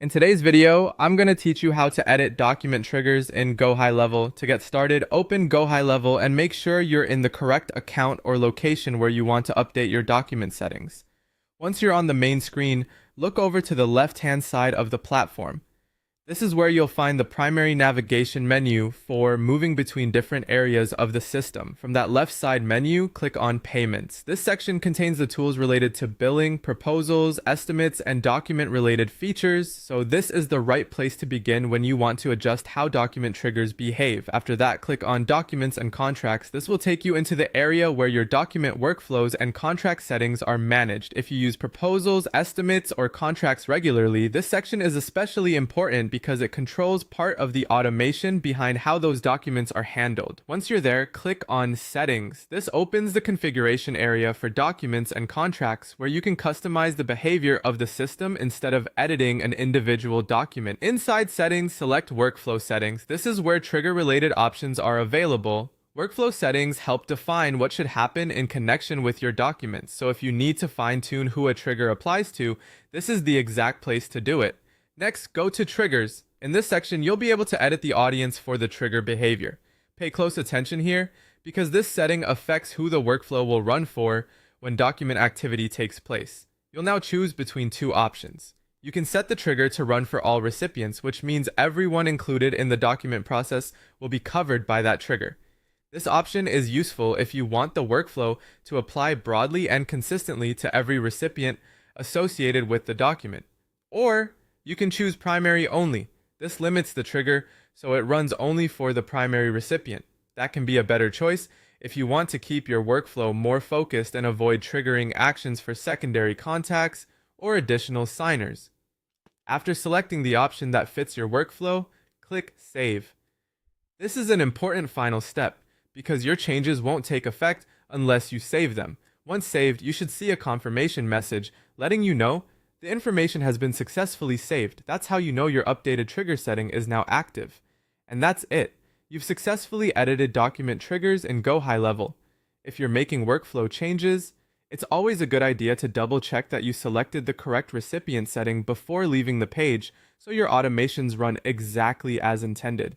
In today's video, I'm going to teach you how to edit document triggers in Gohighlevel. To get started, open Gohighlevel and make sure you're in the correct account or location where you want to update your document settings. Once you're on the main screen, look over to the left-hand side of the platform. This is where you'll find the primary navigation menu for moving between different areas of the system. From that left side menu, click on Payments. This section contains the tools related to billing, proposals, estimates, and document-related features, so this is the right place to begin when you want to adjust how document triggers behave. After that, click on Documents and Contracts. This will take you into the area where your document workflows and contract settings are managed. If you use proposals, estimates, or contracts regularly, this section is especially important because it controls part of the automation behind how those documents are handled. Once you're there, click on Settings. This opens the configuration area for documents and contracts where you can customize the behavior of the system instead of editing an individual document. Inside Settings, select Workflow Settings. This is where trigger-related options are available. Workflow settings help define what should happen in connection with your documents, so if you need to fine-tune who a trigger applies to, this is the exact place to do it. Next, go to Triggers. In this section, you'll be able to edit the audience for the trigger behavior. Pay close attention here, because this setting affects who the workflow will run for when document activity takes place. You'll now choose between two options. You can set the trigger to run for all recipients, which means everyone included in the document process will be covered by that trigger. This option is useful if you want the workflow to apply broadly and consistently to every recipient associated with the document. Or you can choose primary only. This limits the trigger so it runs only for the primary recipient. That can be a better choice if you want to keep your workflow more focused and avoid triggering actions for secondary contacts or additional signers. After selecting the option that fits your workflow, click Save. This is an important final step because your changes won't take effect unless you save them. Once saved, you should see a confirmation message letting you know the information has been successfully saved. That's how you know your updated trigger setting is now active. And that's it. You've successfully edited document triggers in Gohighlevel. If you're making workflow changes, it's always a good idea to double check that you selected the correct recipient setting before leaving the page so your automations run exactly as intended.